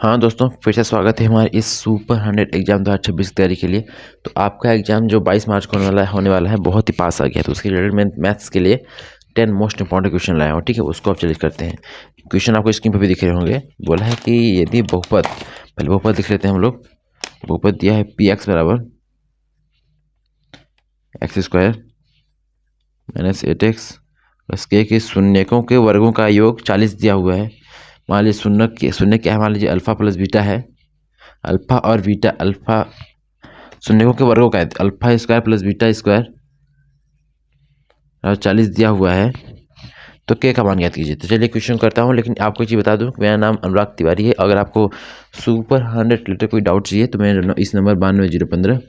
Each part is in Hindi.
हाँ दोस्तों, फिर से स्वागत है हमारे इस सुपर 100 एग्जाम 2026 की तैयारी के लिए। तो आपका एग्जाम जो 22 मार्च को होने वाला है बहुत ही पास आ गया। तो उसके रिलेटेड मैं मैथ्स के लिए 10 मोस्ट इंपॉर्टेंट क्वेश्चन लाया हूँ। ठीक है, उसको आप चेक करते हैं। क्वेश्चन आपको स्क्रीन पर भी दिख रहे होंगे। बोला है कि यदि बहुपद, पहले बहुपद लिख लेते हैं हम लोग। बहुपद दिया है पी एक्स बराबर x square minus 8x plus के शून्यकों के वर्गों का योग 40 दिया हुआ है। मान लीजिए शून्य क्या है, मान लीजिए अल्फा प्लस बीटा है। अल्फा और बीटा, अल्फा शून्यकों के वर्गों का है, alpha square plus beta square और 40 दिया हुआ है। तो के का मान ज्ञात कीजिए। तो चलिए क्वेश्चन करता हूँ, लेकिन आपको चीज़ बता दूँ, मेरा नाम अनुराग तिवारी है। अगर आपको सुपर 100 रिलेटेड कोई डाउट चाहिए तो मेरे इस नंबर 92 015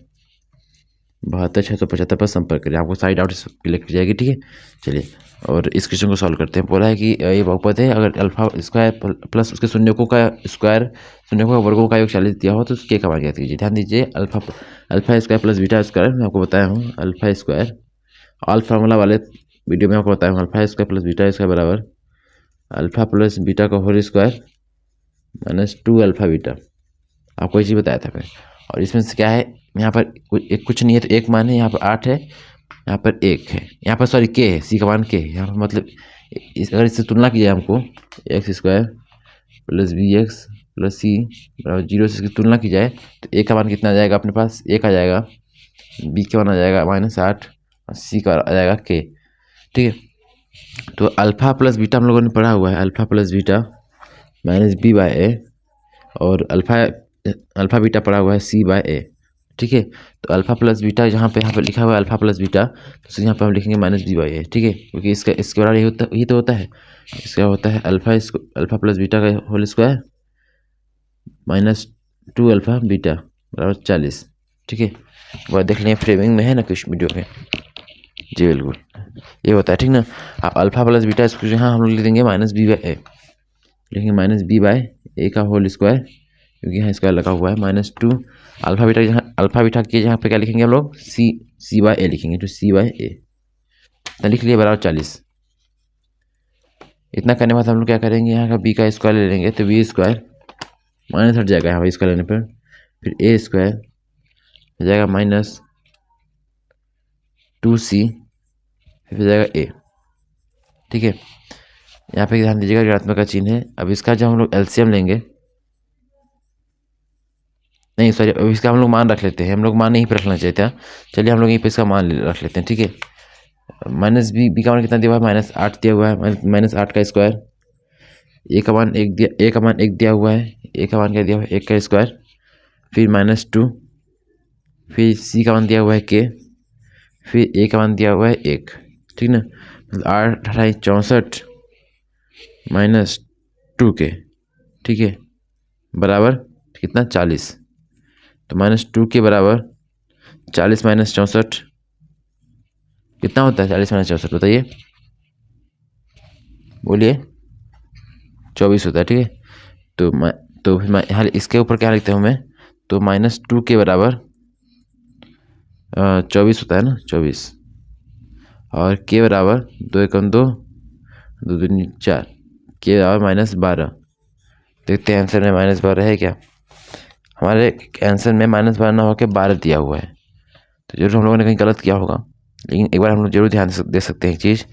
72 675 पर संपर्क करें। आपको सारी डाउट्स क्लियर की जाएगी। ठीक है, चलिए और इस क्वेश्चन को सॉल्व करते हैं। बोला है कि ये बहुपद है, अगर अल्फा स्क्वायर प्लस उसके शून्यकों का स्क्वायर, शून्यकों का वर्गों का योग 40 दिया हो तो के का मान ज्ञात कीजिए। ध्यान दीजिए, alpha square plus beta square मैं आपको बताया हूँ। अल्फा स्क्वायर ऑल फार्मूला वाले वीडियो में आपको बताया हूँ। Alpha square plus beta square बराबर अल्फा प्लस बीटा का whole square minus 2 alpha beta. आपको ये चीज़ बताया था मैं। और इसमें से क्या है, यहाँ पर कुछ नहीं है तो एक मान है, यहाँ पर 8 है, यहाँ पर 1 है, यहाँ पर सॉरी के है, सी का मान के है यहाँ पर। मतलब अगर इससे तुलना की जाए हमको, X square plus B X plus C बराबर 0 से इसकी तुलना की जाए तो ए का मान कितना आ जाएगा अपने पास, 1 आ जाएगा, बी का मान आ जाएगा -8 और सी का आ जाएगा के। ठीक है, तो अल्फा प्लस बीटा हम लोगों ने पढ़ा हुआ है, alpha plus beta minus B by A, और अल्फा बीटा पढ़ा हुआ है सी बाय ए। ठीक है, तो अल्फा प्लस बीटा यहाँ पे लिखा हुआ है अल्फा प्लस बीटा, तो यहाँ पे हम लिखेंगे माइनस बी बाई ए। ठीक है, क्योंकि इसके बराबर यही तो होता है। इसका होता है अल्फा प्लस बीटा का whole square minus 2 alpha beta बराबर 40। ठीक है, वह देख लें फ्रेमिंग में है ना कुछ वीडियो में। जी बिल्कुल, ये होता है। ठीक ना, आप अल्फा प्लस बीटा इसको यहाँ हम लोग लिख देंगे माइनस बी बाई ए, लिखेंगे माइनस बी बाई ए का होल स्क्वायर, क्योंकि यहाँ स्क्वायर लगा हुआ है, -2 अल्फा बीटा के यहाँ पे क्या लिखेंगे हम लोग, सी बाय ए लिखेंगे, तो सी बाय ए तो लिख लिया बराबर 40। इतना करने के बाद हम लोग क्या करेंगे, यहाँ का बी का स्क्वायर ले लेंगे, तो बी स्क्वायर माइनस हट जाएगा यहाँ पर स्क्वायर लेने पर, फिर ए स्क्वायर हो जाएगा -2c, फिर हो जाएगा ए। ठीक है, यहाँ पे ध्यान दीजिएगा ऋणात्मक का चिन्ह है। अब इसका जब हम लोग एलसीएम लेंगे, नहीं सॉरी, अब इसका हम लोग मान रख लेते हैं। हम लोग मान नहीं पे रखना चाहिए था, चलिए हम लोग यहीं पे इसका मान रख लेते हैं। ठीक है, माइनस बी का मान कितना दिया हुआ है, -8 दिया हुआ है, -8 का स्क्वायर, ए का मान 1 दिया हुआ है, ए का मान क्या दिया हुआ है, 1 का स्क्वायर, फिर -2, फिर सी का मान दिया हुआ है के, फिर ए का मान दिया हुआ है 1। ठीक ना, 8 8 64 -2 के, ठीक है, बराबर कितना 40। तो -2 के बराबर 40 - 64 कितना होता है, 40 - 64 बताइए, बोलिए 24 होता है। ठीक है, तो फिर मैं यहाँ इसके ऊपर क्या लिखता हूँ मैं, तो -2 के बराबर 24 होता है ना, 24, और के बराबर 2 × 2 2 दूनी 4, के बराबर -12। देखते हैं आंसर में -12 है क्या। हमारे आंसर में -12 ना होकर 12 दिया हुआ है, तो जरूर हम लोगों ने कहीं गलत किया होगा। लेकिन एक बार हम लोग जरूर ध्यान दे सकते हैं एक चीज़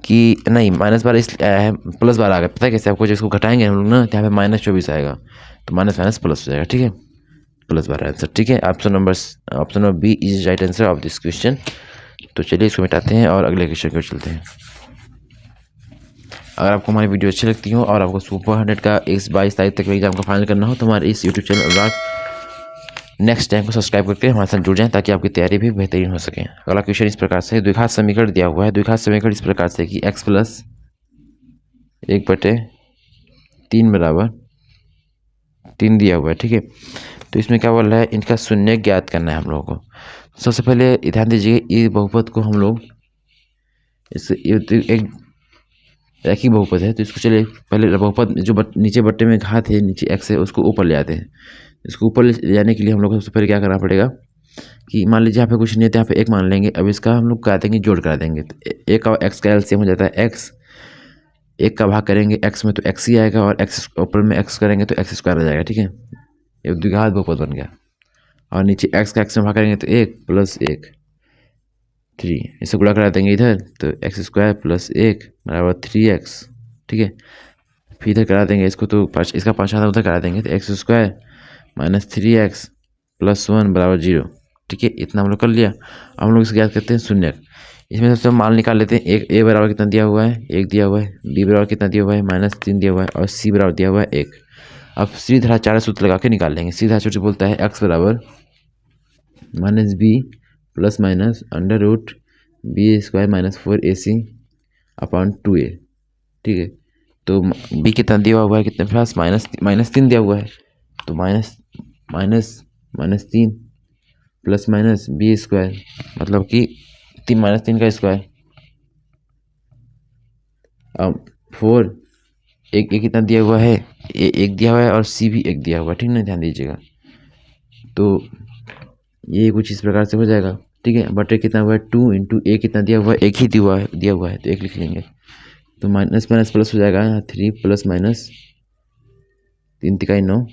कि नहीं, -12 इसलिए आया है, +12 आ गया। पता है कैसे, आपको जिसको घटाएंगे हम लोग ना, यहाँ पे -24 आएगा, तो माइनस माइनस प्लस हो जाएगा। ठीक है, +12 आंसर। ठीक है, option number B is right answer of this question. तो चलिए इसको मिटाते हैं और अगले क्वेश्चन की ओर चलते हैं। अगर आपको हमारी वीडियो अच्छी लगती हो और आपको सुपर 100 का इस 22 तारीख तक एग्जाम का फाइनल करना हो, तो हमारे इस यूट्यूब चैनल अनुराग नेक्स्ट टाइम को सब्सक्राइब करके हमारे साथ जुड़ जाएं, ताकि आपकी तैयारी भी बेहतरीन हो सके। अगला क्वेश्चन इस प्रकार से, द्विघात समीकरण दिया हुआ है। द्विघात समीकरण इस प्रकार से कि x + 1/3 बराबर 3 दिया हुआ है। ठीक है, तो इसमें क्या बोल रहा है, इनका शून्य ज्ञात करना है हम लोगों को। सबसे पहले ध्यान दीजिए, ये बहुपद को हम लोग एक रैखिक बहुपद है, तो इसको चलिए पहले बहुपद जो नीचे बट्टे में घात है, नीचे x है, उसको ऊपर ले आते हैं। इसको ऊपर ले जाने के लिए हम लोग को सबसे पहले क्या करना पड़ेगा कि मान लीजिए यहाँ पे कुछ नहीं है तो यहाँ पे 1 मान लेंगे। अब इसका हम लोग क्या देंगे, जोड़ करा देंगे, तो 1 और x का एलसीएम हो जाता है x, एक का भाग करेंगे एक्स में तो एक्स ही आएगा, और एक्स ऊपर में एक्स करेंगे तो एक्स स्क्वायर आ जाएगा, ठीक है। एक द्विघात बहुपद बन गया। और नीचे एक्स का एक्स में भाग करेंगे तो 1 + 1 3, इसे गुणा करा देंगे इधर तो एक्स स्क्वायर + 1 बराबर 3x, ठीक है। फिर इधर करा देंगे इसको तो इसका 5 आधा उधर करा देंगे तो एक्स स्क्वायर -3x + 1 बराबर 0, ठीक है। इतना हम लोग कर लिया। अब हम लोग इसको याद करते हैं शून्यक। इसमें सबसे मान निकाल लेते हैं। एक a बराबर कितना दिया हुआ है, 1 दिया हुआ है। b बराबर कितना दिया हुआ है, -3 दिया हुआ है। और c बराबर दिया हुआ है 1। अब सीधी धारा 4 सूत्र लगा के निकाल लेंगे। सीधी धारा सूत्र बोलता है x बराबर -b ± √b² - 4ac upon 2a, ठीक है। तो b कितना दिया हुआ है, कितने पास -3 दिया हुआ है, तो -3 प्लस माइनस b² मतलब कि 3 - 3 का स्क्वायर। अब 4 एक कितना दिया हुआ है, एक दिया हुआ है और c भी 1 दिया हुआ है, ठीक ना, ध्यान दीजिएगा। तो ये कुछ इस प्रकार से हो जाएगा, ठीक है। बटे कितना हुआ है 2 × a कितना दिया हुआ है, 1 ही दिया हुआ है तो 1 लिख लेंगे। तो माइनस माइनस प्लस हो जाएगा, 3 + -3 × 3 = 9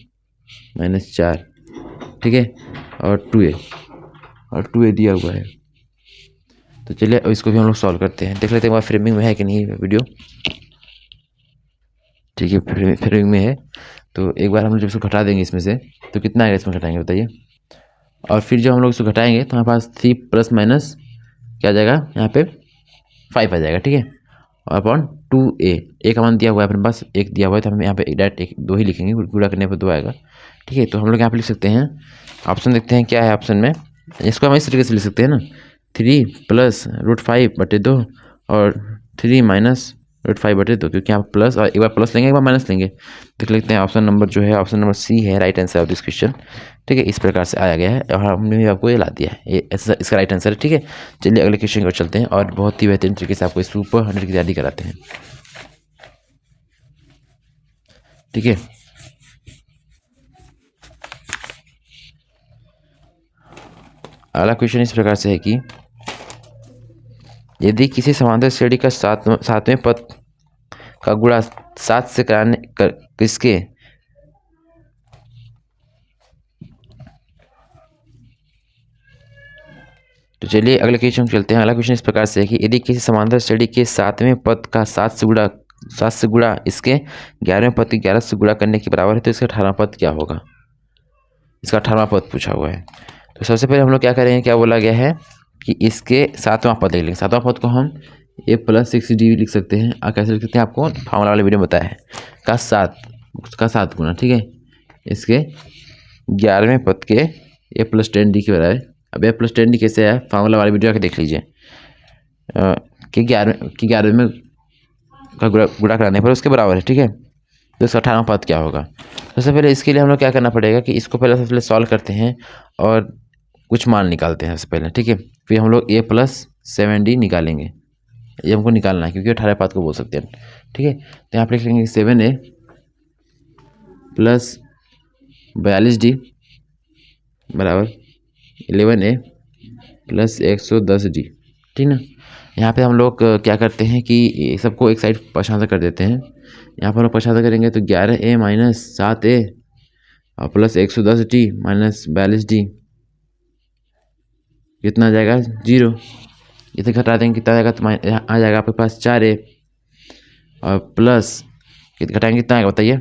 -4, ठीक है। और 2a दिया हुआ है। तो चलिए अब इसको भी हम लोग सॉल्व करते हैं, देख लेते हैं फ्रेमिंग में है कि नहीं वीडियो, ठीक है। फ्रेमिंग में है तो एक बार हम लोग जब इसको घटा देंगे इसमें से तो कितना आएगा, इसमें घटाएंगे बताइए। और फिर जब हम लोग इसको घटाएंगे तो हमारे पास 3 ± क्या आ जाएगा, यहाँ पे 5 आ जाएगा, ठीक है। और अपॉन 2a, a का मान दिया हुआ है अपने पास, 1 दिया हुआ है तो हम यहाँ पे डायरेक्ट 2 ही लिखेंगे, गुणा करने पर 2 आएगा, ठीक है। तो हम लोग यहाँ पे लिख सकते हैं, ऑप्शन देखते हैं क्या है ऑप्शन में। इसको हम इस तरीके से लिख सकते हैं ना, 3 + √5/2 और 3 - √5/2, क्योंकि यहाँ प्लस और एक बार प्लस लेंगे एक बार माइनस लेंगे। देख लेते हैं ऑप्शन नंबर जो है, ऑप्शन नंबर सी है right answer of this question, ठीक है। इस प्रकार से आया गया है और हमने भी आपको ये ला दिया है, ये ऐसा इसका राइट आंसर है, ठीक है। चलिए अगले क्वेश्चन को चलते हैं और बहुत ही बेहतरीन तरीके से आपको सुपर 100 की तैयारी कराते हैं, ठीक है। अगला क्वेश्चन इस प्रकार से है कि यदि किसी समांतर श्रेणी का सातवें पद का गुणा 7 से कराने किसके तो चलिए अगले क्वेश्चन चलते हैं। अगला क्वेश्चन इस प्रकार से है कि यदि किसी समांतर श्रेणी के 7वें पद का 7 से गुणा इसके 11वें पद के 11 से गुणा करने के बराबर है तो इसका 18वां पद क्या होगा। इसका 18वां पद पूछा हुआ है। तो सबसे पहले हम लोग क्या करेंगे, क्या बोला गया है कि इसके 7वां पद लिख लेंगे। 7वां पद को हम a + 6d लिख सकते हैं। और कैसे लिख सकते हैं, आपको फार्मूला वाले वीडियो में बताया है, का 7 गुना, ठीक है। इसके 11वें पद के a + 10d के बराबर। अब a + 10d कैसे है, फार्मूला वाले वीडियो आके देख लीजिए कि 11वें में का गुणा कराने पर उसके बराबर है, ठीक है। तो इसका 18वां पद क्या होगा। सबसे पहले इसके लिए हम लोग क्या करना पड़ेगा कि इसको सबसे पहले सॉल्व करते हैं और कुछ मान निकालते हैं सबसे पहले, ठीक है। फिर हम लोग a + 7d निकालेंगे, ये हमको निकालना है क्योंकि 18 पद को बोल सकते हैं, ठीक है। तो यहाँ पर लिख लेंगे 7a + 42d बराबर 11a + 110d, ठीक ना। यहाँ पे हम लोग क्या करते हैं कि सबको एक साइड पछाड़ा कर देते हैं। यहाँ पर हम लोग पछाड़ा करेंगे तो 11a - 7a और प्लस 110d - 42d कितना आ जाएगा 0। इसे घटा देंगे कितना आएगा, तो आ जाएगा आपके पास 4a और प्लस घटाएंगे कितना आएगा बताइए।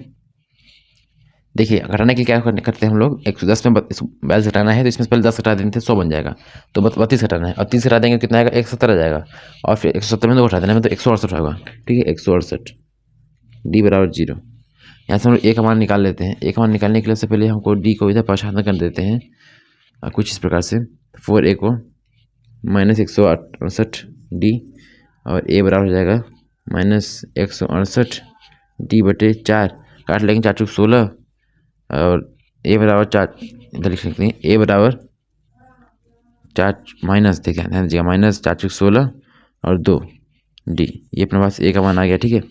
देखिए घटाने के लिए क्या करते हैं हम लोग, 110 में 42 घटाना है तो इसमें पहले 10 घटा देते हैं 100 बन जाएगा, तो 32 घटाना है और 30 घटा देंगे कितना आएगा 170 आ जाएगा। और फिर 170 में 2 घटा देना है तो 168 होगा, ठीक है। 168 d बराबर 0। यहाँ से हम लोग a का मान निकाल लेते हैं। a का मान निकालने के लिए सबसे पहले हमको d को इधर पछाड़ा कर देते हैं कुछ इस प्रकार से। 4a को -168d और a बराबर हो जाएगा -168d/4, काट लेंगे 4 × 16 और a बराबर 4 इधर लिख सकते हैं, a बराबर 4 माइनस देखिए ध्यान दीजिएगा -4 × 16 और 2d, ये अपने पास a का मान आ गया, ठीक है।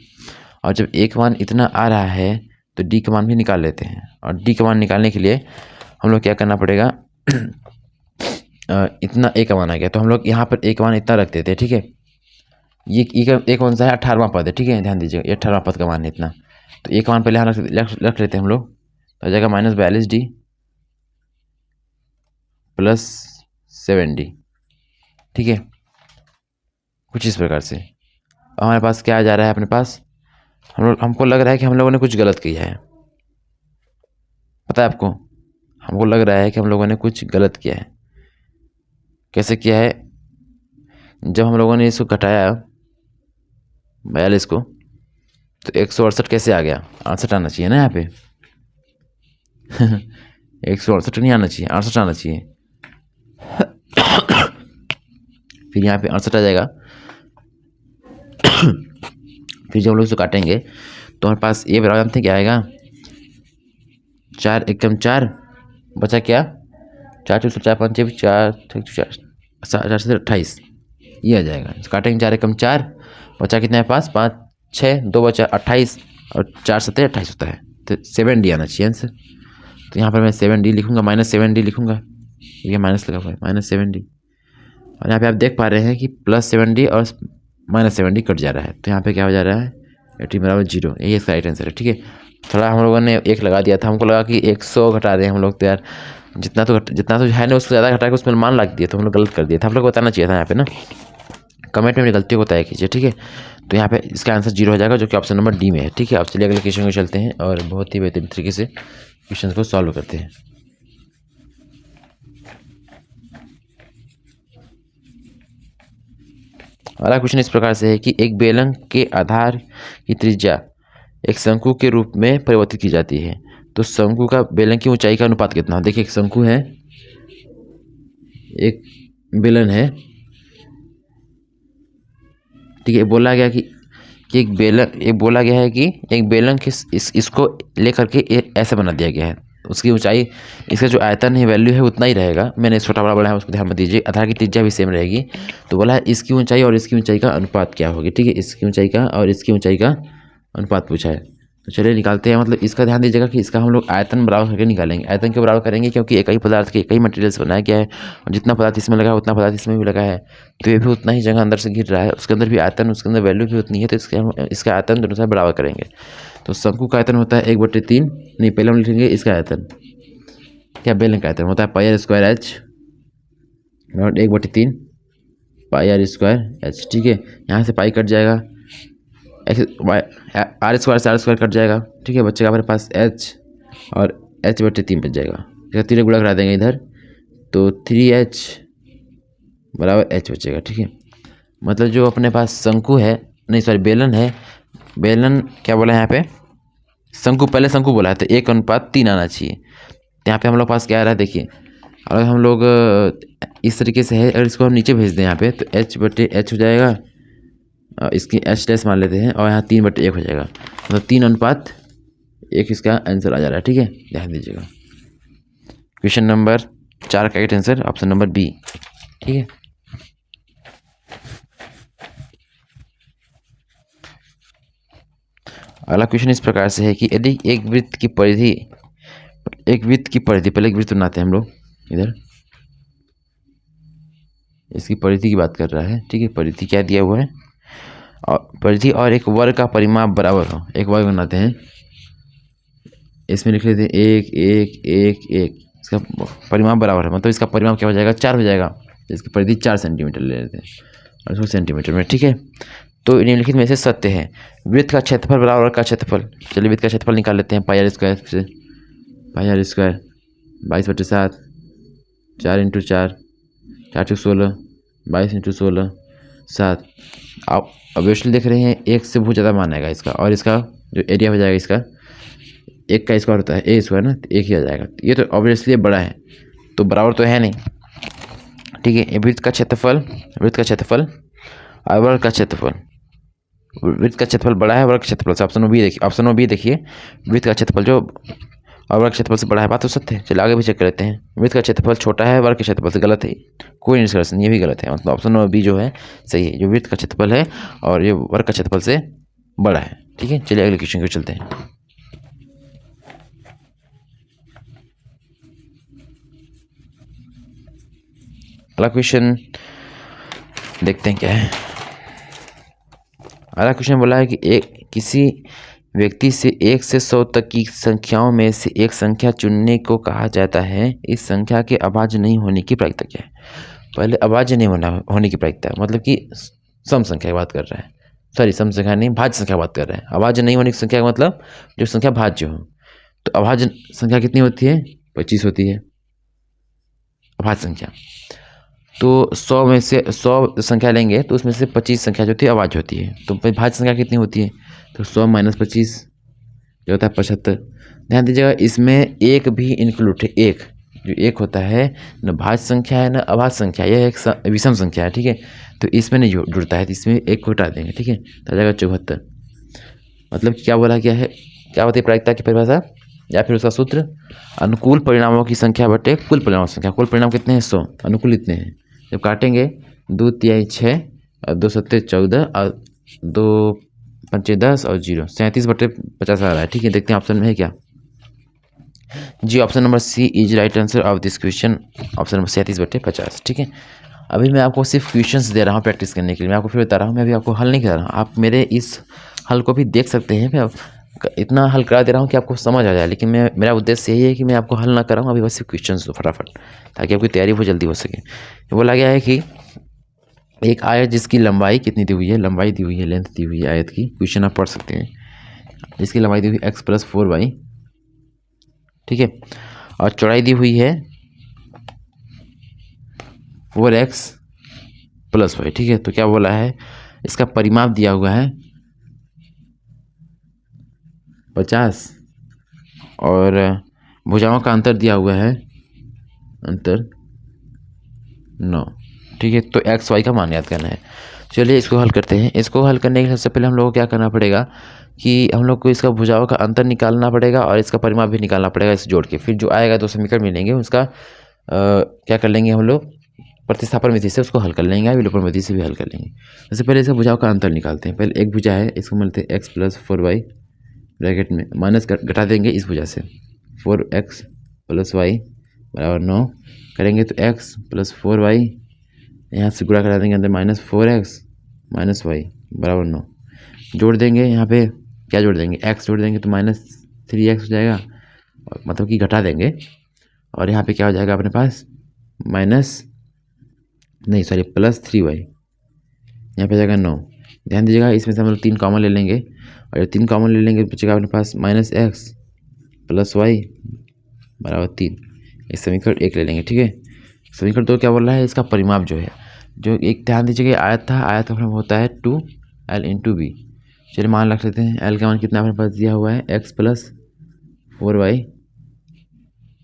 और जब a का मान इतना आ रहा है तो d का मान भी निकाल लेते हैं। और d का मान निकालने के लिए हम लोग क्या करना पड़ेगा इतना a का मान आ गया तो हम लोग यहाँ पर a का मान इतना रख देते हैं, ठीक है। ये कौन सा है, 18वां पद है, ठीक है, ध्यान दीजिएगा, ये 18वां पद का मान है इतना। तो ये का मान पहले यहाँ रख लेते हैं हम लोग, तो आ जाएगा -42D प्लस 7D, ठीक है, कुछ इस प्रकार से। अब हमारे पास क्या आ जा रहा है, अपने पास हमको लग रहा है कि हम लोगों ने कुछ गलत किया है, पता है आपको, हमको लग रहा है कि हम लोगों ने कुछ गलत किया है। कैसे किया है, जब हम लोगों ने इसको घटाया 42 को, तो 168 कैसे आ गया, 68 आना चाहिए ना यहाँ पे 168 नहीं आना चाहिए, 68 आना चाहिए फिर यहाँ पे 68 आ जाएगा फिर जब हम लोग इसको काटेंगे तो हमारे पास ये बराबर जानते हैं क्या आएगा, 4 एकम 4 बचा क्या, 4 4 5 6 4 4 से 28, ये आ जाएगा। काटेंगे 4 एकम 4, बचा कितना है पास, 5 6 2 बचा 28, और 4 7 28 होता है, तो 7D आना चाहिए आंसर। तो यहाँ पर मैं 7D लिखूंगा, -7D लिखूंगा, ये माइनस लगा हुआ है, -7D, और यहाँ पे आप देख पा रहे हैं कि +7D और -7D कट जा रहा है, तो यहाँ पे क्या हो जा रहा है, 18 बराबर 0, यही इसका राइट आंसर है, ठीक है। थोड़ा हम लोगों ने 1 लगा दिया था, हमको लगा कि 100 घटा रहे हैं हम लोग, तो यार जितना तो है ना, उससे ज़्यादा घटा के उसमें मान लग दिया, तो हम लोग गलत कर दिया था, आप लोग को बताना चाहिए था यहाँ पे ना, कमेंट में अपनी गलतियों को बताया कीजिए, ठीक है। तो यहाँ पे इसका आंसर 0 हो जाएगा, जो कि ऑप्शन नंबर डी में है, ठीक है। अब चलिए अगले क्वेश्चन को चलते हैं और बहुत ही बेहतरीन तरीके से क्वेश्चन को सॉल्व करते हैं। अगला क्वेश्चन इस प्रकार से है कि एक बेलन के आधार की त्रिज्या एक शंकु के रूप में परिवर्तित की जाती है, तो शंकु का बेलन की ऊंचाई का अनुपात कितना। देखिए एक शंकु है, एक बेलन है, ठीक है, बोला गया कि एक बेलन, ये बोला गया है कि एक बेलन के इसको लेकर के ऐसे बना दिया गया है, उसकी ऊंचाई, इसका जो आयतन है वैल्यू है उतना ही रहेगा, मैंने छोटा बड़ा है उसको ध्यान में दीजिए, आधार की त्रिज्या भी सेम रहेगी। तो बोला है इसकी ऊंचाई और इसकी ऊंचाई का अनुपात क्या होगी, ठीक है, इसकी ऊंचाई का और इसकी ऊंचाई का अनुपात पूछा है। तो चलिए निकालते हैं, मतलब इसका ध्यान दीजिएगा कि इसका हम लोग आयतन बराबर करके निकालेंगे। आयतन के बराबर करेंगे क्योंकि एक ही पदार्थ के एक ही मटेरियल से बनाया गया है, और जितना पदार्थ इसमें लगा है उतना पदार्थ इसमें भी लगा है, तो ये भी उतना ही जगह अंदर से घिर रहा है, उसके अंदर भी आयतन, उसके अंदर वैल्यू भी उतनी है, तो इसका आयतन दोनों से बराबर करेंगे। तो शंकु का आयतन होता है 1/3, नहीं पहले हम लिखेंगे इसका आयतन, क्या बेलन का आयतन होता है πr² और 1/3 πr²h, ठीक है। यहाँ से पाई कट जाएगा, r² से r² कट जाएगा, ठीक है, बच्चे का हमारे पास h और h/3 बच जाएगा, इसका 3 गुणा करा देंगे इधर, तो 3h बराबर h बचेगा, ठीक है। मतलब जो अपने पास शंकु है, नहीं सॉरी बेलन है, बेलन क्या बोला है यहाँ पे, शंकु, पहले शंकु बोला है तो 1:3 आना चाहिए। यहाँ पे हम लोग पास क्या आ रहा है, देखिए अगर हम लोग इस तरीके से है, अगर इसको हम नीचे भेज दें यहाँ पे, तो h/h हो जाएगा, इसकी h' मान लेते हैं, और यहाँ 3/1 हो जाएगा, मतलब 3:1 इसका आंसर आ जा रहा है, ठीक है, ध्यान दीजिएगा। क्वेश्चन नंबर 4 का right answer option number B, ठीक है। अगला क्वेश्चन इस प्रकार से है कि यदि एक वृत्त की परिधि पहले एक वृत्त बनाते हैं हम लोग, इधर इसकी परिधि की बात कर रहा है, ठीक है, परिधि क्या दिया हुआ है, और परिधि और एक वर्ग का परिमाप बराबर हो, एक वर्ग बनाते हैं, इसमें लिख लेते हैं 1 1 1 1, इसका परिमाप बराबर है, मतलब इसका परिमाप क्या हो जाएगा, 4 हो जाएगा, इसकी परिधि 4 सेंटीमीटर ले लेते हैं और इसको सेंटीमीटर में, ठीक है। तो निम्नलिखित में से सत्य है, वृत्त का क्षेत्रफल बराबर वर्ग का क्षेत्रफल। चलिए वृत्त का क्षेत्रफल निकाल लेते हैं, πr² से, πr² 22/7, 4 × 4 4 × 16, 22 × 16 7। आप ऑब्वियसली देख रहे हैं एक से बहुत ज़्यादा मान आएगा इसका, और इसका जो एरिया हो जाएगा इसका, एक का स्क्वायर होता है a² ना, तो एक ही आ जाएगा, ये तो ऑब्वियसली बड़ा है, तो बराबर तो है नहीं, ठीक है। वृत्त का क्षेत्रफल और वर्ग का क्षेत्रफल, वृत्त का क्षेत्रफल बड़ा है वर्ग का क्षेत्रफल से, ऑप्शन में बी देखिए, वृत्त का क्षेत्रफल जो और वर्ग क्षेत्रफल से बड़ा है, बात तो सत्य है। चलिए आगे भी चेक कर लेते हैं, वृत्त का क्षेत्रफल छोटा है वर्ग के क्षेत्रफल से, गलत है, कोई निष्कर्ष नहीं, ये भी गलत है, मतलब ऑप्शन नंबर बी जो है सही है, जो वृत्त का क्षेत्रफल है और ये वर्ग का क्षेत्रफल से बड़ा है, ठीक है। चलिए अगले क्वेश्चन को चलते हैं। अगला क्वेश्चन देखते हैं क्या है। अगला क्वेश्चन बोला है कि किसी व्यक्ति से 1 से 100 तक की संख्याओं में से एक संख्या चुनने को कहा जाता है। इस संख्या के अभाज्य नहीं होने की प्रायिकता क्या है? पहले अभाज्य नहीं होने की प्रायिकता, मतलब कि सम संख्या की बात कर रहा है। सॉरी, सम संख्या नहीं, भाज्य संख्या की बात कर रहे हैं। अभाज्य नहीं होने की संख्या का मतलब जो संख्या भाज्य हो। तो अभाज्य संख्या कितनी होती है? 25 होती है अभाज्य संख्या। तो 100 में से 100 संख्या लेंगे तो उसमें से 25 संख्या जो होती है अभाज्य होती है। तो भाज्य संख्या कितनी होती है? तो 100 - 25 जो होता है 75। ध्यान दीजिएगा, इसमें एक भी इंक्लूड है। एक जो एक होता है न भाज्य संख्या है न अभाज्य संख्या, यह एक विषम संख्या है, ठीक है। तो इसमें नहीं जुड़ता है, तो इसमें एक को हटा देंगे, ठीक है। तो आ जाएगा 74। मतलब क्या बोला गया है, क्या होती है प्रायिकता की परिभाषा या फिर उसका सूत्र? अनुकूल परिणामों की संख्या बटे कुल परिणामों की संख्या। कुल परिणाम कितने हैं? 100। अनुकूल इतने हैं। जब काटेंगे 2 तिहाई 6 और 2 सत्ते 14 और 2 पंचे 10 और 0 37/50 आ रहा है, ठीक है। देखते हैं ऑप्शन में है क्या। जी, option number C is right answer of this question. Option number 37/50, ठीक है। अभी मैं आपको सिर्फ क्वेश्चंस दे रहा हूँ प्रैक्टिस करने के लिए। मैं आपको फिर बता रहा हूँ, मैं अभी आपको हल नहीं करा रहा हूँ। आप मेरे इस हल को भी देख सकते हैं। मैं इतना हल करा दे रहा हूँ कि आपको समझ आ जाए, लेकिन मेरा उद्देश्य यही है कि मैं आपको हल ना कराऊँ, अभी बस सिर्फ क्वेश्चंस दो फटाफट, ताकि आपकी तैयारी बहुत जल्दी हो सके। बोला गया है कि एक आयत जिसकी लंबाई कितनी दी हुई है, लंबाई दी हुई है, लेंथ दी हुई है आयत की, क्वेश्चन आप पढ़ सकते हैं। इसकी लंबाई दी हुई x + 4y, ठीक है, और चौड़ाई दी हुई है 4x + y, ठीक है। तो क्या बोला है, इसका परिमाप दिया हुआ है 50 और भुजाओं का अंतर दिया हुआ है अंतर 9, ठीक है। तो x y का मान याद करना है। चलिए इसको हल करते हैं। इसको हल करने के लिए सबसे पहले हम लोग को क्या करना पड़ेगा कि हम लोग को इसका भुजाओं का अंतर निकालना पड़ेगा और इसका परिमाप भी निकालना पड़ेगा, इसे जोड़ के। फिर जो आएगा 2 समीकरण मिलेंगे, उसका क्या कर लेंगे हम लोग, प्रतिस्थापन विधि से उसको हल कर लेंगे, विलोपन विधि से भी हल कर लेंगे। सबसे पहले इसका भुजाओं का अंतर निकालते हैं। पहले एक भुजा है, इसको मिलते हैं x + 4y ब्रैकेट में माइनस घटा देंगे इस भुजा से, 4x + y = 9 करेंगे तो x + 4y यहाँ से गुणा करा देंगे अंदर -4x - y = 9। जोड़ देंगे, यहाँ पे क्या जोड़ देंगे, x जोड़ देंगे तो -3x हो जाएगा, मतलब कि घटा देंगे। और यहाँ पे क्या हो जाएगा अपने पास +3y, यहाँ पे जाएगा 9। ध्यान दीजिएगा, इसमें से हम लोग 3 कॉमन ले लेंगे और 3 कॉमन ले लेंगे तो बचेगा अपने पास -x + y = 3। इस समीकरण 1 ले लेंगे, ठीक है। समीकरण 2 क्या बोल रहा है, इसका परिमाप जो है, जो एक ध्यान दीजिएगा आयत था, आयत का परिमाप होता है 2l × b। चलिए मान रख लेते हैं, l का मान कितना अपने पास दिया हुआ है, x + 4y,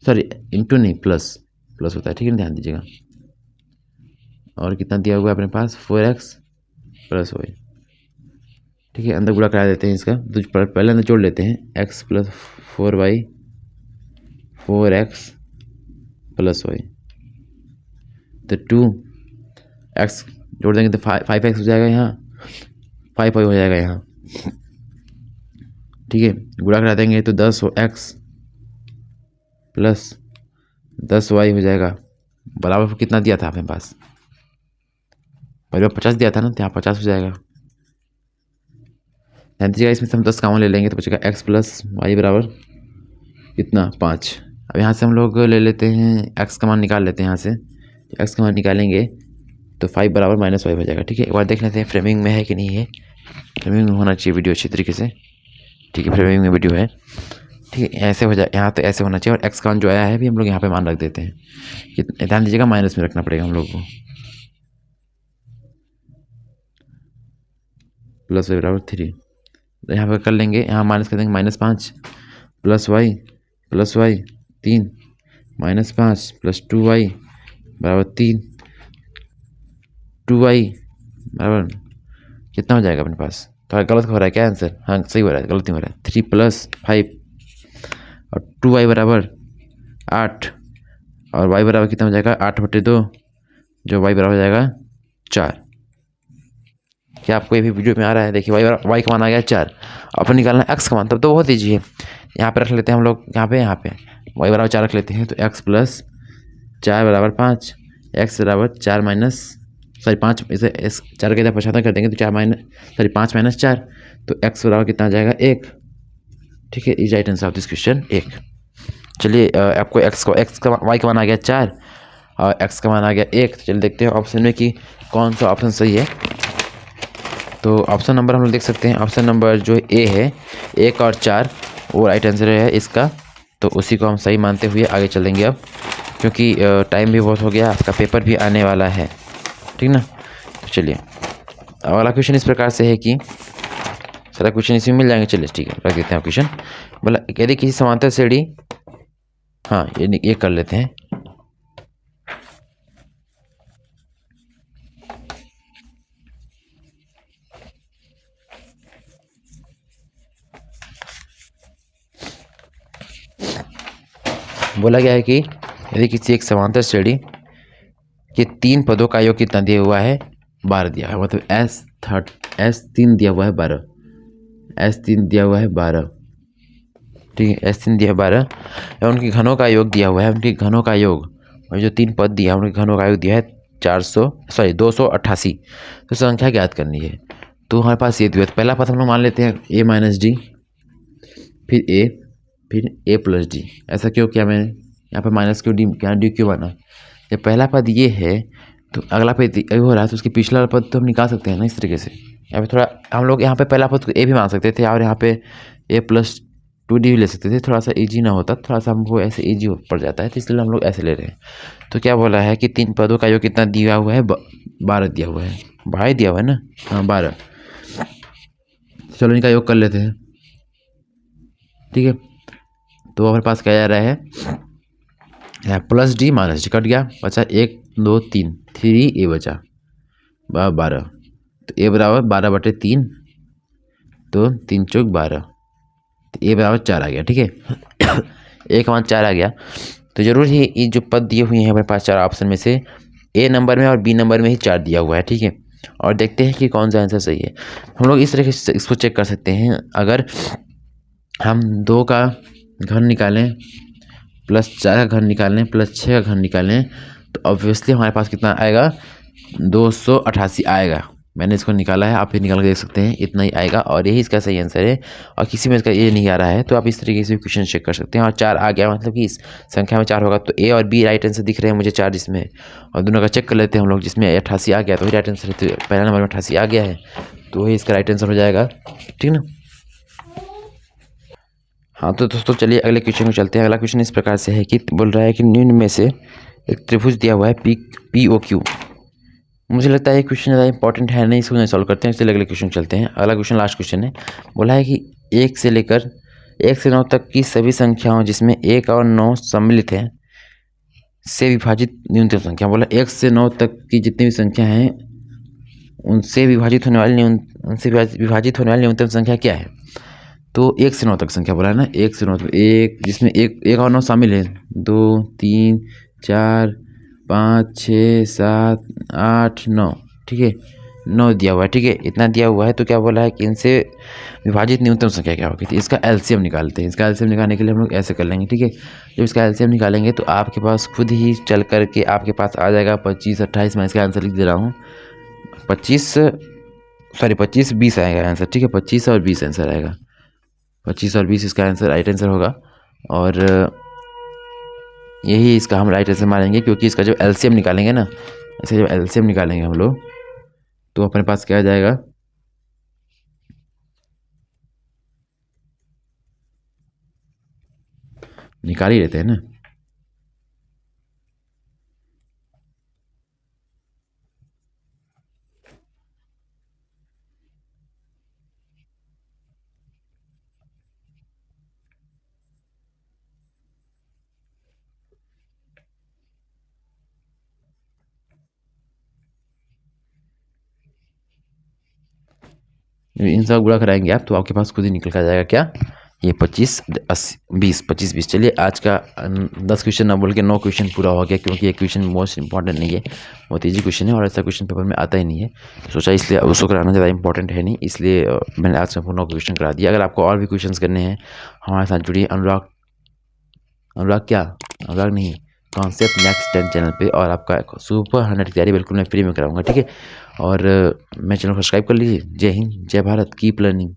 सॉरी इंटू नहीं प्लस होता है, ठीक है, ध्यान दीजिएगा। और कितना दिया हुआ है अपने पास, 4x + y, ठीक है। अंदर गुणा करा देते हैं इसका, तो पहले अंदर जोड़ लेते हैं, x + 4y 4x + y, तो 2x जोड़ देंगे तो 5x हो जाएगा, यहाँ 5y हो जाएगा यहाँ, ठीक है। गुणा करा देंगे तो 10x + 10y हो जाएगा, बराबर कितना दिया था अपने पास, पहले 50 दिया था ना, तो यहाँ 50 हो जाएगा। ध्यान दीजिएगा, इसमें से हम 10 कॉमन ले लेंगे तो बचेगा x + y = कितना, 5। अब यहाँ से हम लोग ले लेते हैं x का मान निकाल लेते हैं। यहाँ से x का मान निकालेंगे तो 5 = -y हो जाएगा, ठीक है। एक बार देख लेते हैं फ्रेमिंग में है कि नहीं है। फ्रेमिंग में होना चाहिए वीडियो अच्छी तरीके से, ठीक है। फ्रेमिंग में वीडियो है, ठीक है। ऐसे हो जाए, यहाँ तो ऐसे होना चाहिए। और x का मान जो आया है भी हम लोग यहाँ पे मान रख देते हैं। ध्यान दीजिएगा, माइनस में रखना पड़ेगा हम लोग को, +y = 3। तो यहाँ पर कर लेंगे, यहाँ माइनस कर देंगे, -5 + y 3 -5 + 2y = 3, 2y बराबर कितना हो जाएगा अपने पास, थोड़ा गलत हो रहा है क्या आंसर, हाँ सही हो रहा है, गलत नहीं हो रहा है। 3 + 5 और 2y = 8 और y बराबर कितना हो जाएगा, 8/2, जो y बराबर हो जाएगा 4। क्या आपको ये भी वीडियो में आ रहा है? देखिए y का मान आ गया 4। अपन निकालना है x का मान, तब तो बहुत ईजी है। यहाँ पे रख लेते हैं हम लोग, यहाँ पे y = 4 रख लेते हैं, तो x + 4 = 5, x = 4 - सॉरी 5 इसे इस 4 के इधर पछाता कर देंगे तो 5 माइनस 4, तो x बराबर कितना आ जाएगा 1। ठीक है, is right answer of this question 1। चलिए आपको x का y का मान आ गया 4 और x का मान आ गया 1। तो चलिए देखते हैं ऑप्शन में कि कौन सा ऑप्शन सही है। तो ऑप्शन नंबर हम लोग देख सकते हैं, ऑप्शन नंबर जो ए है 1 और 4 वो राइट आंसर है इसका। तो उसी को हम सही मानते हुए आगे चलेंगे अब, क्योंकि टाइम भी बहुत हो गया, आपका पेपर भी आने वाला है, ठीक ना। तो चलिए अगला क्वेश्चन इस प्रकार से है कि सारा क्वेश्चन इसमें मिल जाएंगे। चलिए ठीक है, रख देते हैं क्वेश्चन। बोला यदि किसी समांतर श्रेणी, हाँ ये कर लेते हैं। बोला गया है कि यदि किसी एक समांतर श्रेणी के 3 पदों का योग कितना दिया हुआ है 12 दिया है, मतलब S3 दिया हुआ है 12, S3 दिया हुआ है 12, ठीक है, S3 दिया है 12 और उनके घनों का योग दिया हुआ है, उनके घनों का योग और जो 3 पद दिया है उनके घनों का योग दिया है 288। तो संख्या ज्ञात करनी है। तो हमारे पास ये दिया, पहला पद हम लोग मान लेते हैं a माइनस डी, फिर a, फिर a प्लस डी। ऐसा क्यों किया मैंने यहाँ पर, माइनस क्यों डी क्यों बना। जब पहला पद ये है तो अगला पद हो रहा है, तो उसके पिछला पद तो हम निकाल सकते हैं ना इस तरीके से। यहाँ पे थोड़ा हम लोग यहाँ पे पहला पद को a भी मान सकते थे और यहाँ पे a प्लस 2d भी ले सकते थे, थोड़ा सा ईजी ना होता, थोड़ा सा हमको ऐसे ईजी पड़ जाता है, तो इसलिए हम लोग ऐसे ले रहे हैं। तो क्या बोला है कि 3 पदों का योग कितना दिया हुआ है 12 दिया हुआ है, भाई दिया हुआ है ना, हाँ 12। चलो इनका योग कर लेते हैं, ठीक है। तो हमारे पास क्या जा रहा है plus D minus D, cut गया, बचा 1 2 3, 3a बचा 12। तो a बराबर 12/3, तो 3 चौक 12, तो a बराबर 4 आ गया, ठीक है। a का मान 4 आ गया। तो जरूर ही ये जो पद दिए हुए हैं हमारे पास 4 ऑप्शन में से a नंबर में और b नंबर में ही 4 दिया हुआ है, ठीक है। और देखते हैं कि कौन सा आंसर सही है। हम लोग इस तरीके से इसको चेक कर सकते हैं, अगर हम 2 का घर निकालें प्लस 4 का घर निकालें प्लस 6 का घर निकालें तो ऑब्वियसली हमारे पास कितना आएगा 288 आएगा। मैंने इसको निकाला है, आप भी निकाल के देख सकते हैं, इतना ही आएगा और यही इसका सही आंसर है। और किसी में इसका ये नहीं आ रहा है तो आप इस तरीके से क्वेश्चन चेक कर सकते हैं। और 4 आ गया मतलब कि इस संख्या में 4 होगा, तो ए और बी राइट आंसर दिख रहे हैं मुझे 4 जिसमें, और दोनों का चेक कर लेते हैं हम लोग। जिसमें 88 आ गया तो वही राइट आंसर है, तो पहला नंबर में 88 आ गया है तो वही इसका राइट आंसर हो जाएगा, ठीक ना। हाँ तो दोस्तों चलिए अगले क्वेश्चन में चलते हैं। अगला क्वेश्चन इस प्रकार से है कि बोल रहा है कि निम्न में से एक त्रिभुज दिया हुआ है POQ। मुझे लगता है ये क्वेश्चन ज़्यादा इंपॉर्टेंट है नहीं, इसको नहीं सॉल्व करते हैं, इसलिए अगले क्वेश्चन चलते हैं। अगला क्वेश्चन लास्ट क्वेश्चन है। बोला है कि 1 से लेकर 1 से 9 तक की सभी संख्याओं जिसमें 1 और 9 सम्मिलित हैं से विभाजित न्यूनतम संख्या। बोला 1 से 9 तक की जितनी भी संख्या हैं उनसे विभाजित होने वाली न्यूनतम संख्या क्या है। तो 1 से 9 तक संख्या बोला है ना, 1 से 9 तक, एक जिसमें 1 और 9 शामिल है, 2 3 4 5 6 7 8 9, ठीक है, 9 दिया हुआ है, ठीक है, इतना दिया हुआ है। तो क्या बोला है कि इनसे विभाजित न्यूनतम संख्या क्या होगी। तो इसका एलसीएम निकालते हैं। इसका एलसीएम निकालने के लिए हम लोग ऐसे कर लेंगे, ठीक है। जब इसका एलसीएम निकालेंगे तो आपके पास खुद ही चल करके आपके पास आ जाएगा 25 28। मैं इसका आंसर लिख दे रहा हूँ, 25 20 आएगा आंसर, ठीक है, 25 और 20 आंसर आएगा, 25 और 20 इसका आंसर राइट आंसर होगा। और यही इसका हम राइट आंसर मानेंगे, क्योंकि इसका जब एलसीएम निकालेंगे ना, इसे जब एलसीएम निकालेंगे हम लोग तो अपने पास क्या आ जाएगा, निकाल ही लेते हैं ना। इन सब गुणा कराएंगे आप तो आपके पास खुद ही निकल कर जाएगा क्या, ये 25 20। चलिए आज का 10 क्वेश्चन ना बोल के 9 क्वेश्चन पूरा हो गया, क्योंकि ये क्वेश्चन मोस्ट इंपॉर्टेंट नहीं है, बहुत ईजी क्वेश्चन है और ऐसा क्वेश्चन पेपर में आता ही नहीं है। सोचा इसलिए उसको कराना ज़्यादा इंपॉर्टेंट है नहीं, इसलिए मैंने आज सबको 9 क्वेश्चन करा दिया। अगर आपको और भी क्वेश्चन करने हैं हमारे साथ जुड़िए। अनुराग नहीं, कॉन्सेप्ट नेक्स्ट 10 चैनल पे, और आपका सुपर 100 की तैयारी बिल्कुल मैं फ्री में कराऊंगा, ठीक है। और मैं चैनल को सब्सक्राइब कर लीजिए। जय हिंद, जय भारत, कीप लर्निंग।